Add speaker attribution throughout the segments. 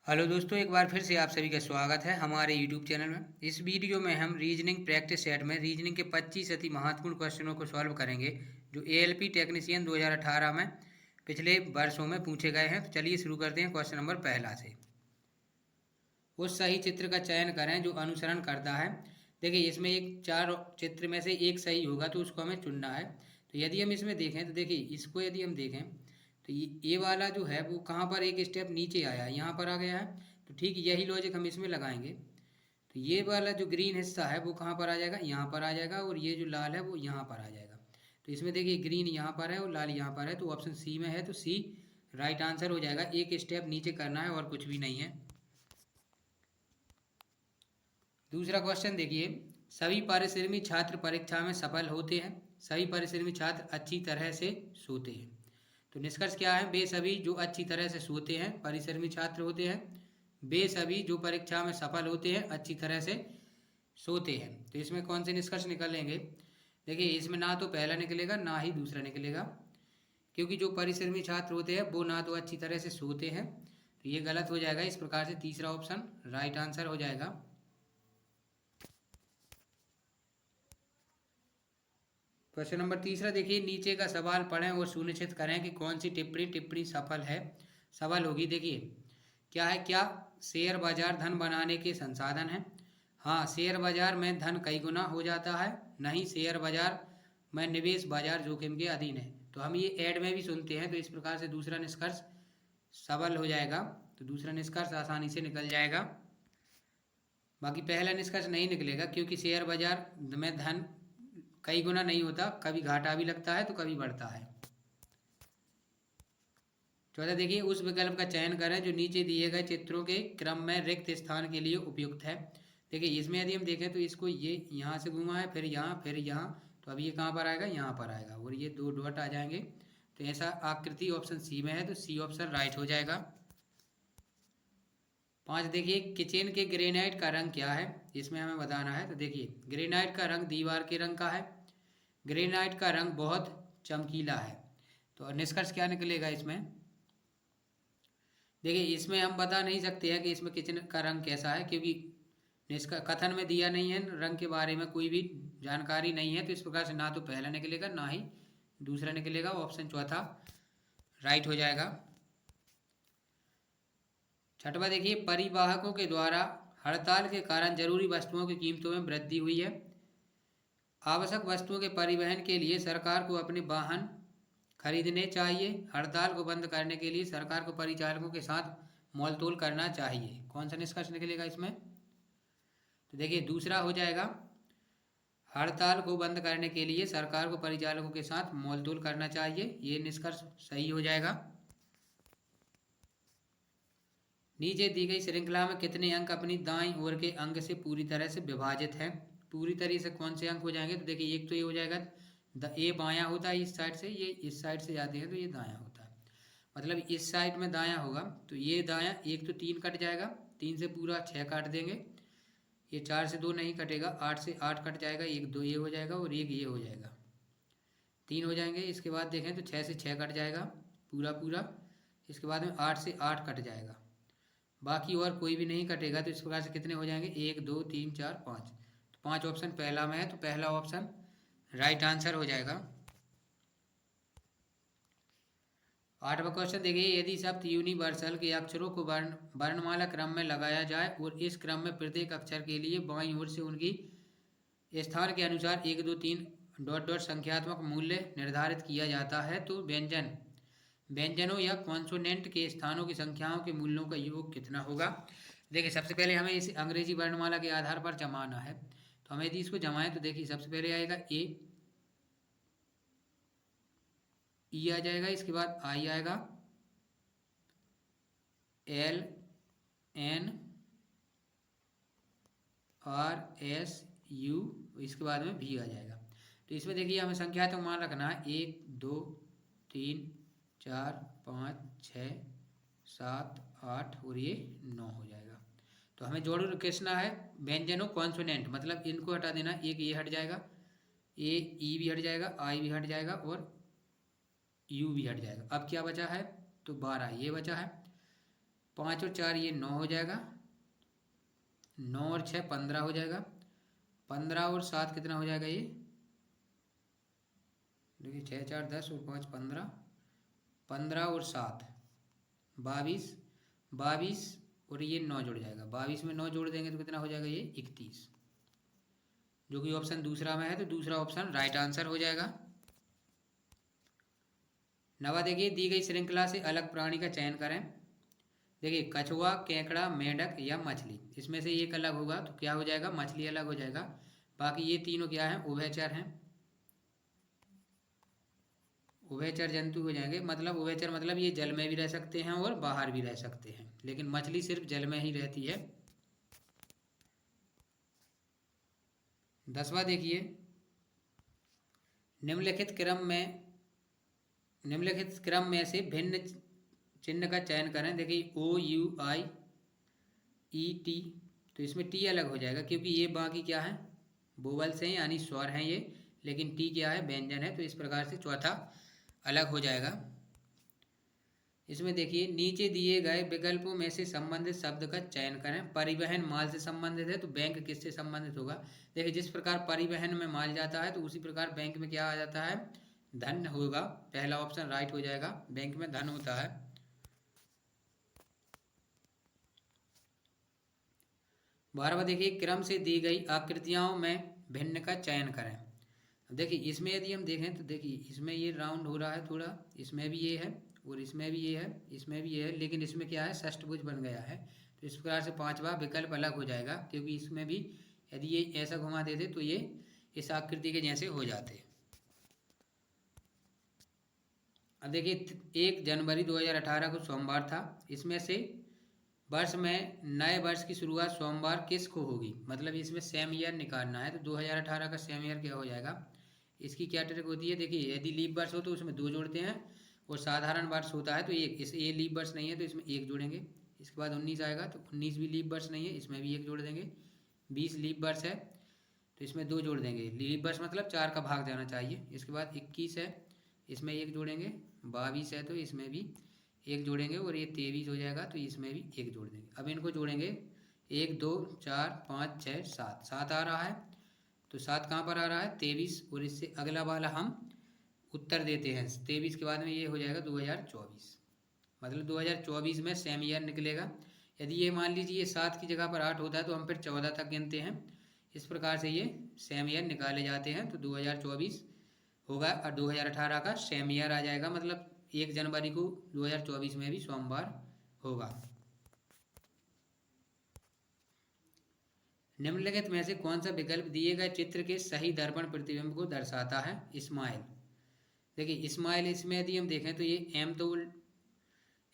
Speaker 1: Hello दोस्तों, एक बार फिर से आप सभी का स्वागत है हमारे यूट्यूब चैनल में। इस वीडियो में हम रीजनिंग प्रैक्टिस सेट में रीजनिंग के 25 अति महत्वपूर्ण क्वेश्चनों को सॉल्व करेंगे जो एएलपी टेक्नीशियन 2018 में पिछले वर्षों में पूछे गए हैं। तो चलिए शुरू करते हैं क्वेश्चन नंबर पहला से। उस सही चित्र का चयन करें जो अनुसरण करता है। देखिए, इसमें एक चार चित्र में से एक सही होगा तो उसको हमें चुनना है। तो यदि हम इसमें देखें तो देखिए, इसको यदि हम देखें तो ये वाला जो है वो कहाँ पर एक स्टेप नीचे आया है, यहाँ पर आ गया है। तो ठीक यही लॉजिक हम इसमें लगाएंगे। तो ये वाला जो ग्रीन हिस्सा है वो कहाँ पर आ जाएगा, यहाँ पर आ जाएगा, और ये जो लाल है वो यहाँ पर आ जाएगा। तो इसमें देखिए, ग्रीन यहाँ पर है और लाल यहाँ पर है, तो ऑप्शन सी में है, तो सी राइट आंसर हो जाएगा। एक स्टेप नीचे करना है और कुछ भी नहीं है। दूसरा क्वेश्चन देखिए, सभी परिश्रमी छात्र परीक्षा में सफल होते हैं। सभी परिश्रमी छात्र अच्छी तरह से सोते हैं। तो निष्कर्ष क्या है, वे सभी जो अच्छी तरह से सोते हैं परिश्रमी छात्र होते हैं। वे सभी जो परीक्षा में सफल होते हैं अच्छी तरह से सोते हैं। तो इसमें कौन से निष्कर्ष निकलेंगे? देखिए, इसमें ना तो पहला निकलेगा ना ही दूसरा निकलेगा, क्योंकि जो परिश्रमी छात्र होते हैं वो ना तो अच्छी तरह से सोते हैं, तो ये गलत हो जाएगा। इस प्रकार से तीसरा ऑप्शन राइट आंसर हो जाएगा। क्वेश्चन नंबर तीसरा देखिए, नीचे का सवाल पढ़ें और सुनिश्चित करें कि कौन सी टिप्पणी सफल है, सफल होगी। देखिए क्या है, क्या शेयर बाजार धन बनाने के संसाधन है? हाँ, शेयर बाजार में धन कई गुना हो जाता है। नहीं, शेयर बाजार में निवेश बाजार जोखिम के अधीन है। तो हम ये ऐड में भी सुनते हैं, तो इस प्रकार से दूसरा निष्कर्ष सफल हो जाएगा। तो दूसरा निष्कर्ष आसानी से निकल जाएगा। बाकी पहला निष्कर्ष नहीं निकलेगा, क्योंकि शेयर बाजार में धन कई गुना नहीं होता, कभी घाटा भी लगता है तो कभी बढ़ता है। चौथा देखिए, उस विकल्प का चयन करें जो नीचे दिए गए चित्रों के क्रम में रिक्त स्थान के लिए उपयुक्त है। देखिए, इसमें यदि हम देखें तो इसको ये यहाँ से घुमा है, फिर यहाँ, फिर यहाँ, तो अब ये कहाँ पर आएगा, यहाँ पर आएगा, और ये दो डॉट आ जाएंगे। तो ऐसा आकृति ऑप्शन सी में है, तो सी ऑप्शन राइट हो जाएगा। 5 देखिए, किचन के ग्रेनाइट का रंग क्या है, इसमें हमें बताना है। तो देखिए, ग्रेनाइट का रंग दीवार के रंग का है। ग्रेनाइट का रंग बहुत चमकीला है। तो निष्कर्ष क्या निकलेगा इसमें? देखिए, इसमें हम बता नहीं सकते हैं कि इसमें किचन का रंग कैसा है, क्योंकि इसका कथन में दिया नहीं है, रंग के बारे में कोई भी जानकारी नहीं है। तो इस प्रकार से ना तो पहला निकलेगा ना ही दूसरा निकलेगा। ऑप्शन चौथा राइट हो जाएगा। छठवां देखिए, परिवाहकों के द्वारा हड़ताल के कारण जरूरी वस्तुओं की कीमतों में वृद्धि हुई है। आवश्यक वस्तुओं के परिवहन के लिए सरकार को अपने वाहन खरीदने चाहिए। हड़ताल को बंद करने के लिए सरकार को परिचालकों के साथ मोलतोल करना चाहिए। कौन सा निष्कर्ष निकलेगा इसमें? तो देखिए, दूसरा हो जाएगा। हड़ताल को बंद करने के लिए सरकार को परिचालकों के साथ मोलतोल करना चाहिए, ये निष्कर्ष सही हो जाएगा। नीचे दी गई श्रृंखला में कितने अंक अपनी दाईं ओर के अंक से पूरी तरह से विभाजित है? पूरी तरह से कौन से अंक हो जाएंगे? तो देखिए, एक तो ये हो जाएगा, ये बायां होता है इस साइड से, ये इस साइड से जाते हैं तो ये दायां होता है। मतलब इस साइड में दायां होगा तो ये दायां, एक तो 3 कट जाएगा, 3 से पूरा 6 काट देंगे। ये 4 से 2 नहीं कटेगा, 8 से 8 कट जाएगा, एक 2 ये हो जाएगा और एक ये हो जाएगा, 3 हो जाएंगे। इसके बाद देखें तो 6 से 6 कट जाएगा पूरा पूरा। इसके बाद में 8 से 8 कट जाएगा, बाकी और कोई भी नहीं कटेगा। तो इस प्रकार से कितने हो जाएंगे, 1 2 3 4 5। तो 5 ऑप्शन पहला में है, तो पहला ऑप्शन राइट आंसर हो जाएगा। 8वां क्वेश्चन देखिए, यदि शब्द यूनिवर्सल के अक्षरों को वर्णमाला क्रम में लगाया जाए और इस क्रम में प्रत्येक अक्षर के लिए बाईं ओर से उनकी स्थान के अनुसार 1 2 3 डॉट डॉट संख्यात्मक मूल्य निर्धारित किया जाता है, तो व्यंजनों या कॉन्सोनेंट के स्थानों की संख्याओं के मूल्यों का योग कितना होगा? देखिए, सबसे पहले हमें इसे अंग्रेजी वर्णमाला के आधार पर जमाना है। तो हमें यदि इसको जमाएं तो देखिए, सबसे पहले आएगा ए, ई आ जाएगा, इसके बाद आई आएगा, L, N, R, S, U, इसके बाद में भी आ जाएगा। तो इसमें देखिए, हमें संख्यात्मक मान रखना है 1 2 3 4 5 6 7 8 और ये 9 हो जाएगा। तो हमें जोड़ किसना है, व्यंजनों कॉन्सोनेंट, मतलब इनको हटा देना, एक ये हट जाएगा, ए ई भी हट जाएगा, आई भी हट जाएगा और यू भी हट जाएगा। अब क्या बचा है, तो 12 ये बचा है। 5 और 4 ये 9 हो जाएगा, 9 और 6 15 हो जाएगा, 15 और 7 कितना हो जाएगा ये, देखिए 6 4 10 और 5 15, 15 और 7 22, 22 और ये 9 जुड़ जाएगा, 22 में 9 जोड़ देंगे तो कितना हो जाएगा ये 31, जो कि ऑप्शन दूसरा में है, तो दूसरा ऑप्शन राइट आंसर हो जाएगा। नवा देखिए, दी गई श्रृंखला से अलग प्राणी का चयन करें। देखिए कछुआ, केकड़ा, मेंढक या मछली, इसमें से एक अलग होगा तो क्या हो जाएगा, मछली अलग हो जाएगा। बाकी ये तीनों क्या हैं, उभयचर हैं, उभयचर जंतु हो जाएंगे। मतलब उभयचर मतलब ये जल में भी रह सकते हैं और बाहर भी रह सकते हैं, लेकिन मछली सिर्फ जल में ही रहती है। 10वां देखिए, निम्नलिखित क्रम में से भिन्न चिन्ह का चयन करें। देखिए ओ यू आई ई टी, तो इसमें टी अलग हो जाएगा क्योंकि ये बाकी क्या है, वोवल्स हैं यानी स्वर हैं ये, लेकिन टी क्या है, व्यंजन है, तो इस प्रकार से चौथा अलग हो जाएगा। इसमें देखिए नीचे दिए गए विकल्पों में से संबंधित शब्द का चयन करें। परिवहन माल से संबंधित है तो बैंक किससे संबंधित होगा। देखिए जिस प्रकार परिवहन में माल जाता है तो उसी प्रकार बैंक में क्या आ जाता है, धन होगा। पहला ऑप्शन राइट हो जाएगा, बैंक में धन होता है। 12वां देखिए, क्रम से दी गई आकृतियों में भिन्न का चयन करें। देखिए इसमें यदि हम देखें तो देखिए इसमें ये राउंड हो रहा है थोड़ा, इसमें भी ये है और इसमें भी ये है, इसमें भी ये है, लेकिन इसमें क्या है, षष्ठभुज बन गया है। तो इस प्रकार से 5वां विकल्प अलग हो जाएगा, क्योंकि इसमें भी यदि ये ऐसा घुमा देते तो ये इस आकृति के जैसे हो जाते। अब देखिए 1 जनवरी 2018 को सोमवार था, इसमें से वर्ष में नए वर्ष की शुरुआत सोमवार किस को होगी। मतलब इसमें सेम ईयर निकालना है, तो 2018 का सेम ईयर क्या हो जाएगा, इसकी क्या ट्रिक होती है। देखिए यदि लीप वर्ष हो तो उसमें 2 जोड़ते हैं, और साधारण वर्ष होता है तो एक, इस ये लीप वर्ष नहीं है तो इसमें 1 जोड़ेंगे। इसके बाद 19 आएगा तो 19 भी लीप वर्ष नहीं है, इसमें भी 1 जोड़ देंगे। 20 लीप वर्ष है तो इसमें 2 जोड़ देंगे, लीप वर्ष मतलब 4 का भाग जाना चाहिए। इसके बाद 21 है, इसमें 1 जोड़ेंगे। 22 है तो इसमें भी 1 जोड़ेंगे, और ये 23 हो जाएगा तो इसमें भी 1 जोड़ देंगे। अब इनको जोड़ेंगे, 1 2 4 5 6 7, 7 आ रहा है, तो 7 कहाँ पर आ रहा है, 23, और इससे अगला वाला हम उत्तर देते हैं। 23 के बाद में ये हो जाएगा 2024, मतलब 2024 में सेम ईयर निकलेगा। यदि ये मान लीजिए 7 की जगह पर 8 होता है तो हम फिर 14 तक गिनते हैं। इस प्रकार से ये सेम ईयर निकाले जाते हैं, तो 2024 होगा और 2018 का सेम ईयर आ जाएगा। मतलब 1 जनवरी को 2024 में भी सोमवार होगा। निम्नलिखित में से कौन सा विकल्प दिए गए चित्र के सही दर्पण प्रतिबिंब को दर्शाता है। स्माइल, देखिए स्माइल, इसमें यदि हम देखें तो ये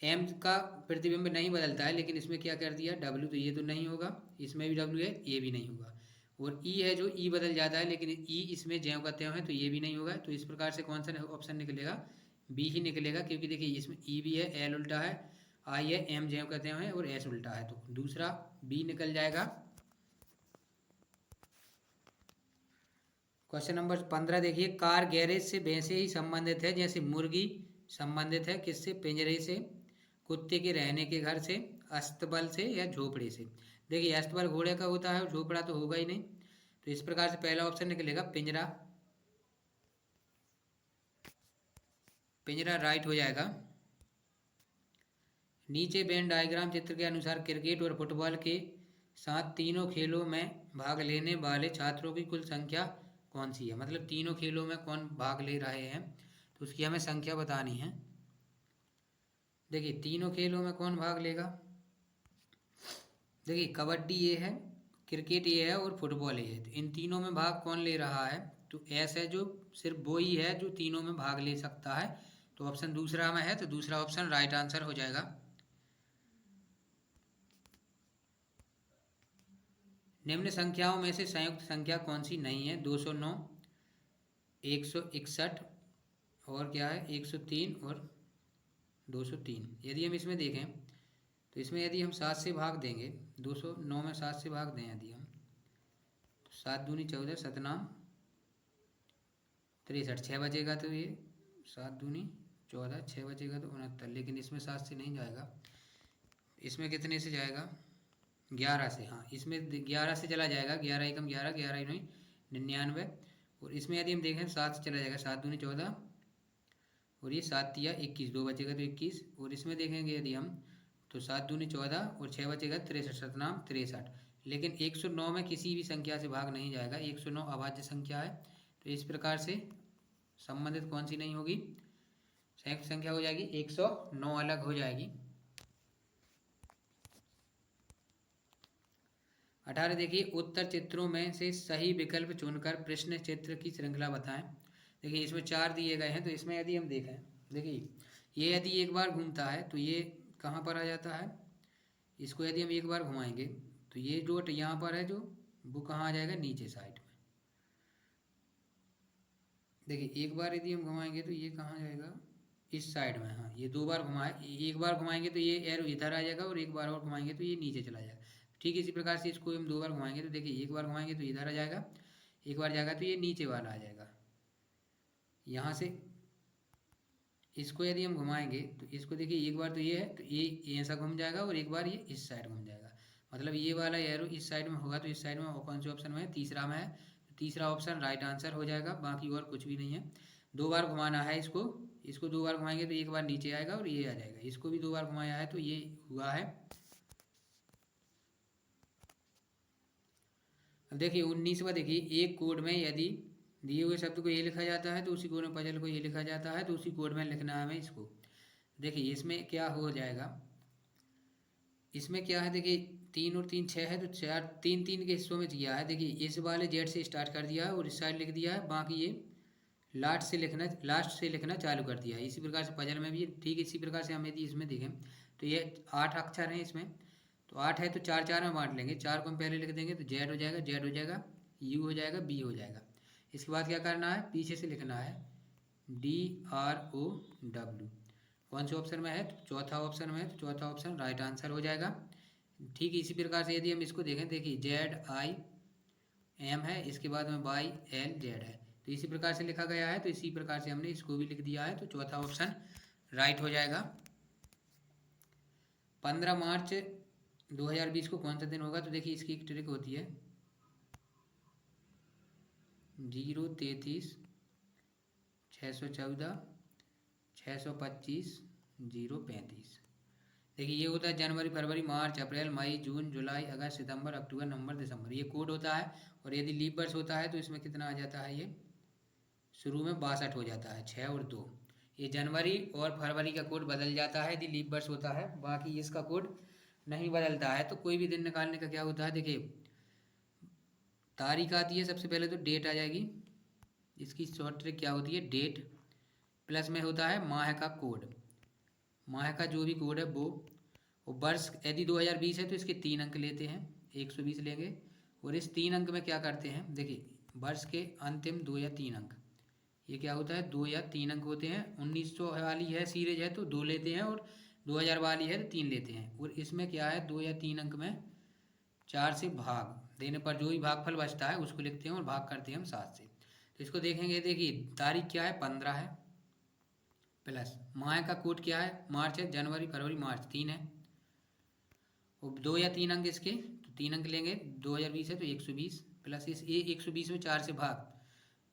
Speaker 1: एम का प्रतिबिंब नहीं बदलता है, लेकिन इसमें क्या कर दिया, डब्ल्यू, तो ये तो नहीं होगा, इसमें भी डब्ल्यू है, ये भी नहीं होगा। और ई है जो ई बदल जाता है, लेकिन ई इसमें ज्यों का त्यों है तो ये भी नहीं होगा। तो इस प्रकार से कौन सा ऑप्शन निकलेगा, बी ही निकलेगा, क्योंकि देखिए इसमें ई भी है, एल उल्टा है, आई है, एम ज्यों का त्यों है, और एस उल्टा है, तो दूसरा बी निकल जाएगा। क्वेश्चन नंबर 15 देखिए, कार गैरेज से वैसे ही संबंधित है जैसे मुर्गी संबंधित है किससे, पिंजरे से, कुत्ते के रहने के घर से, अस्तबल से, या झोपड़े से। देखिए अस्तबल घोड़े का होता है और झोपड़ा तो होगा ही नहीं, तो इस प्रकार से पहला ऑप्शन निकलेगा पिंजरा, पिंजरा राइट हो जाएगा। नीचे वेन डायग्राम चित्र के अनुसार क्रिकेट और फुटबॉल के साथ तीनों खेलों में भाग लेने वाले छात्रों की कुल संख्या कौन सी है। मतलब तीनों खेलों में कौन भाग ले रहे हैं, तो उसकी हमें संख्या बतानी है। देखिए तीनों खेलों में कौन भाग लेगा, देखिए कबड्डी ये है, क्रिकेट ये है, और फुटबॉल ये है। तो इन तीनों में भाग कौन ले रहा है, तो एस है, जो सिर्फ वो ही है जो तीनों में भाग ले सकता है। तो ऑप्शन दूसरा में है, तो दूसरा ऑप्शन राइट आंसर हो जाएगा। निम्न संख्याओं में से संयुक्त संख्या कौन सी नहीं है, 209, 161, और क्या है 103 और 203। यदि हम इसमें देखें तो इसमें यदि हम 7 से भाग देंगे, 209 में 7 से भाग दें यदि हम, तो 7 दूनी 14, सतनाम 63, 6 बचेगा, तो ये 7 दूनी 14, 6 बचेगा तो 69, लेकिन इसमें 7 से नहीं जाएगा। इसमें कितने से जाएगा, 11 से, हाँ इसमें 11 से चला जाएगा, 11 एकम 11, 11 इनोई 99। और इसमें यदि हम देखें 7 से चला जाएगा, 7 दूनी 14 और ये 7 तिया 21, 2 बचेगा तो 21। और इसमें देखेंगे यदि हम तो 7 दूनी 14 और 6 बचेगा 63, 7 63। लेकिन 109 में किसी भी संख्या से भाग नहीं जाएगा, 109 अभाज्य संख्या है। तो इस प्रकार से संबंधित कौन सी नहीं होगी, संयुक्त संख्या हो जाएगी 109 अलग हो जाएगी। 18 देखिए, उत्तर चित्रों में से सही विकल्प चुनकर प्रश्न चित्र की श्रृंखला बताएं। देखिए इसमें 4 दिए गए हैं, तो इसमें यदि हम देखें, देखिए ये यदि एक बार घूमता है तो ये कहाँ पर आ जाता है, इसको यदि हम एक बार घुमाएंगे तो ये डॉट यहाँ पर है जो, वो कहाँ आ जाएगा, नीचे साइड में। देखिए एक बार यदि हम घुमाएंगे तो ये कहाँ जाएगा, इस साइड में। हाँ ये 2 बार घुमाए, एक बार घुमाएंगे तो ये एरो इधर आ जाएगा और एक बार और घुमाएंगे तो ये नीचे चला जाएगा। ठीक इसी प्रकार से इसको हम 2 बार घुमाएंगे तो देखिए एक बार घुमाएंगे तो इधर आ जाएगा, एक बार जाएगा तो ये नीचे वाला आ जाएगा। यहाँ से इसको यदि हम घुमाएंगे तो इसको देखिए एक बार तो ये है तो ये ऐसा घूम जाएगा और एक बार ये इस साइड घूम जाएगा। मतलब ये वाला एरो इस साइड में होगा तो इस साइड में कौन से ऑप्शन में है, तीसरा में है। तो तीसरा ऑप्शन राइट आंसर हो जाएगा, बाकी और कुछ भी नहीं है। 2 बार घुमाना है इसको, इसको 2 बार घुमाएंगे तो एक बार नीचे आएगा और ये आ जाएगा। इसको भी 2 बार घुमाया है तो ये हुआ है। अब देखिए 19वां, देखिए एक कोड में यदि दिए हुए शब्द को ये लिखा जाता है तो उसी कोड में पजल को ये लिखा जाता है, तो उसी कोड में लिखना है हमें इसको। देखिए इसमें क्या हो जाएगा, इसमें क्या है, देखिए 3 और 3 6 है तो 4 3 3 के हिस्सों में किया है। देखिए इस वाले जेड से स्टार्ट कर दिया है और इस साइड लिख दिया है, बाकी ये लास्ट से लिखना चालू कर दिया है। इसी प्रकार से पजल में भी ठीक इसी प्रकार से हम यदि इसमें देखें तो ये 8 अक्षर हैं इसमें, तो 8 है तो 4 4 में बांट लेंगे। 4 को हम पहले लिख देंगे तो जेड हो जाएगा, जेड हो जाएगा, यू हो जाएगा, बी हो जाएगा। इसके बाद क्या करना है, पीछे से लिखना है DROW। कौन से ऑप्शन में है, तो चौथा ऑप्शन में है, तो चौथा ऑप्शन राइट आंसर हो जाएगा। ठीक इसी प्रकार से यदि हम इसको देखें, देखिए ZIM है, इसके बाद में YLZ है, तो इसी प्रकार से लिखा गया है। तो इसी प्रकार से हमने इसको भी लिख दिया है, तो चौथा ऑप्शन राइट हो जाएगा। 15 मार्च 2020 को कौन सा दिन होगा, तो देखिए इसकी एक ट्रिक होती है 0 33 614 625 0 35। देखिए ये होता है जनवरी, फरवरी, मार्च, अप्रैल, मई, जून, जुलाई, अगस्त, सितंबर, अक्टूबर, नवंबर, दिसंबर, ये कोड होता है। और यदि लीप वर्ष होता है तो इसमें कितना आ जाता है, ये शुरू में 62 हो जाता है, 6 और 2। ये जनवरी और फरवरी का कोड बदल जाता है यदि लीप वर्ष होता है, बाकी इसका कोड नहीं बदलता है। तो कोई भी दिन निकालने का क्या होता है, देखिए तारीख आती है, सबसे पहले तो डेट आ जाएगी। इसकी शॉर्ट ट्रिक क्या होती है, डेट प्लस में होता है माह का कोड, माह का जो भी कोड है वो। और वर्ष यदि 2020 है तो इसके 3 अंक लेते हैं, 120 लेंगे। और इस 3 अंक में क्या करते हैं, देखिए वर्ष के अंतिम 2 या 3 अंक, ये क्या होता है 2 या 3 अंक होते हैं। 1900 वाली है सीरीज है तो 2 लेते हैं, और 2000 वाली है तो 3 लेते हैं। और इसमें क्या है 2 या 3 अंक में 4 से भाग देने पर जो भी भागफल बचता है उसको लिखते हैं और भाग करते हैं हम 7 से। तो इसको देखेंगे, देखिए तारीख क्या है 15 है, प्लस माह का कोड क्या है मार्च है, जनवरी फरवरी मार्च 3 है, और 2 या 3 अंक इसके, तो 3 अंक लेंगे। 2020 है तो 120 प्लस इस 120 में 4 से भाग,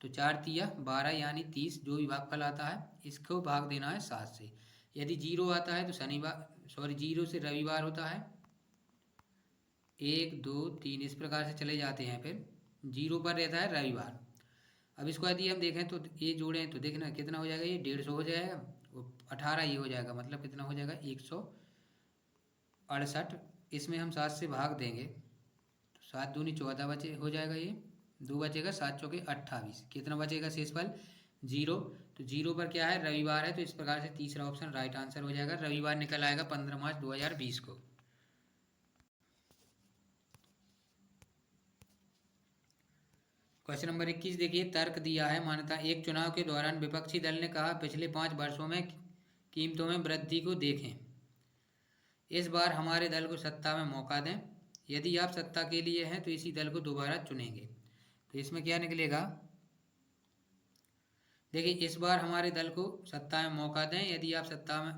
Speaker 1: तो 4 तिया 12 यानी 30, जो भी भागफल आता है इसको भाग देना है 7 से। यदि 0 आता है तो शनिवार, सॉरी 0 से रविवार होता है, 1 2 3 इस प्रकार से चले जाते हैं, फिर 0 पर रहता है रविवार। अब इसको यदि हम देखें तो ये जोड़ें तो देखना कितना हो जाएगा, ये 150 हो जाएगा और 18 ये हो जाएगा, मतलब कितना हो जाएगा 168। इसमें हम 7 से भाग देंगे तो 7 दूनी 14 बचे हो जाएगा, ये 2 बचेगा, 7 चौके 28, कितना बचेगा शेषफल 0। तो 0 पर क्या है रविवार है, तो इस प्रकार से तीसरा ऑप्शन राइट आंसर हो जाएगा, रविवार निकल आएगा 15 मार्च 2020 को। क्वेश्चन नंबर 21 देखिए, तर्क दिया है, मान्यता एक चुनाव के दौरान विपक्षी दल ने कहा पिछले 5 वर्षों में कीमतों में वृद्धि को देखें, इस बार हमारे दल को सत्ता में मौका दें, यदि आप सत्ता के लिए हैं तो इसी दल को दोबारा चुनेंगे। तो इसमें क्या निकलेगा, देखिए इस बार हमारे दल को सत्ता में मौका दें, यदि आप सत्ता में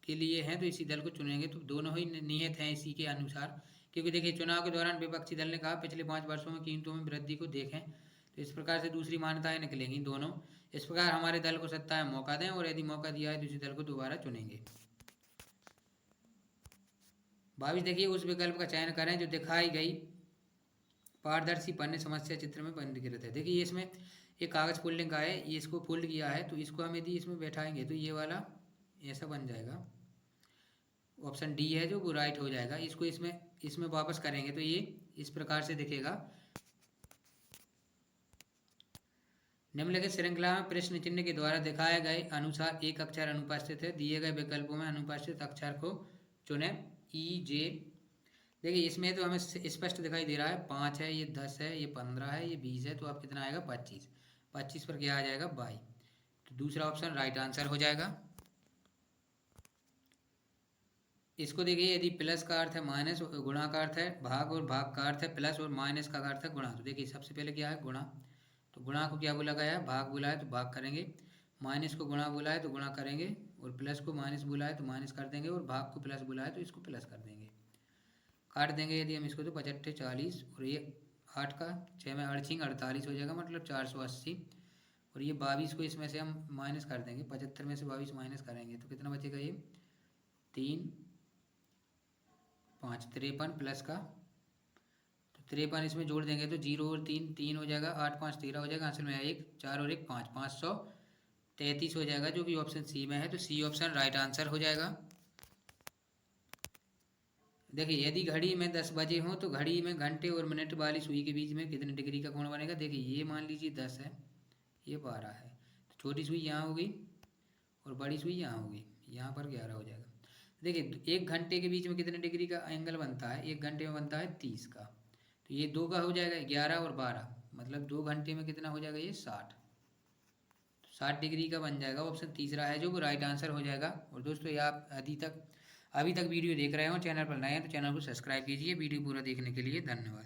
Speaker 1: के लिए हैं तो इसी दल को चुनेंगे। तो दोनों ही नियत हैं इसी के अनुसार, क्योंकि देखिए चुनाव के दौरान विपक्षी दल ने कहा पिछले 5 वर्षों में कीमतों में वृद्धि को देखें, तो इस प्रकार से दूसरी मान्यताएं निकलेंगी दोनों। इस प्रकार हमारे दल को सत्ता में मौका दें, और यदि मौका दिया है तो इसी दल को दोबारा चुनेंगे। 22 देखिए उस विकल्प का चयन करें जो दिखाई गई पारदर्शी पन्ने समस्या चित्र में पंजीकृत है। देखिए इसमें एक कागज़ फोल्डिंग का है, ये इसको फोल्ड किया है, तो इसको हम यदि इसमें बैठाएंगे तो ये वाला ऐसा बन जाएगा। ऑप्शन डी है जो वो राइट हो जाएगा। इसको इसमें वापस करेंगे तो ये इस प्रकार से दिखेगा। निम्नलिखित श्रृंखला में प्रश्न चिन्ह के द्वारा दिखाए गए अनुसार एक अक्षर अनुपस्थित है, दिए गए विकल्पों में अनुपस्थित अक्षर को चुनें। ई जे, देखिए इसमें तो हमें स्पष्ट दिखाई दे रहा है 5 है, ये 10 है, ये 15 है, ये 20 है, तो अब कितना आएगा 25। 25 पर क्या आ जाएगा 22, तो दूसरा ऑप्शन राइट आंसर हो जाएगा। इसको देखिए यदि प्लस का अर्थ है माइनस, गुणा का अर्थ है भाग, और भाग का अर्थ है प्लस, और माइनस का अर्थ है गुणा। तो देखिए सबसे पहले क्या है गुणा, तो गुणा को क्या बोला गया है भाग बोला है तो भाग करेंगे, माइनस को गुणा बोला है तो गुणा करेंगे, और प्लस को माइनस बोला है तो माइनस कर देंगे, और भाग को प्लस बोला है तो इसको प्लस कर देंगे। काट देंगे यदि हम इसको तो 55 40, और ये 8 का 6 में 8 48 हो जाएगा, मतलब 480। और ये 22 को इसमें से हम माइनस कर देंगे, 75 में से 22 माइनस करेंगे तो कितना बचेगा, ये 3 5 53 प्लस का, तो 53 इसमें जोड़ देंगे तो 0 और 3 3 हो जाएगा, 8 5 13 हो जाएगा, असल में 1 4 और 1 5 533 हो जाएगा, जो कि ऑप्शन सी में है। तो सी ऑप्शन राइट आंसर हो जाएगा। देखिए यदि घड़ी में 10 बजे हों तो घड़ी में घंटे और मिनट वाली सुई के बीच में कितने डिग्री का कोण बनेगा। देखिए ये मान लीजिए 10 है, ये 12 है, तो छोटी सुई यहाँ होगी और बड़ी सुई यहाँ होगी, यहाँ पर 11 हो जाएगा। देखिए 1 घंटे के बीच में कितने डिग्री का एंगल बनता है, 1 घंटे में बनता है 30 का, तो ये 2 का हो जाएगा 11 और 12, मतलब 2 घंटे में कितना हो जाएगा, ये 60 डिग्री का बन जाएगा। ऑप्शन तीसरा है जो वो राइट आंसर हो जाएगा। और दोस्तों ये आप अभी तक वीडियो देख रहे हो, चैनल पर नए हैं तो चैनल को सब्सक्राइब कीजिए। वीडियो पूरा देखने के लिए धन्यवाद।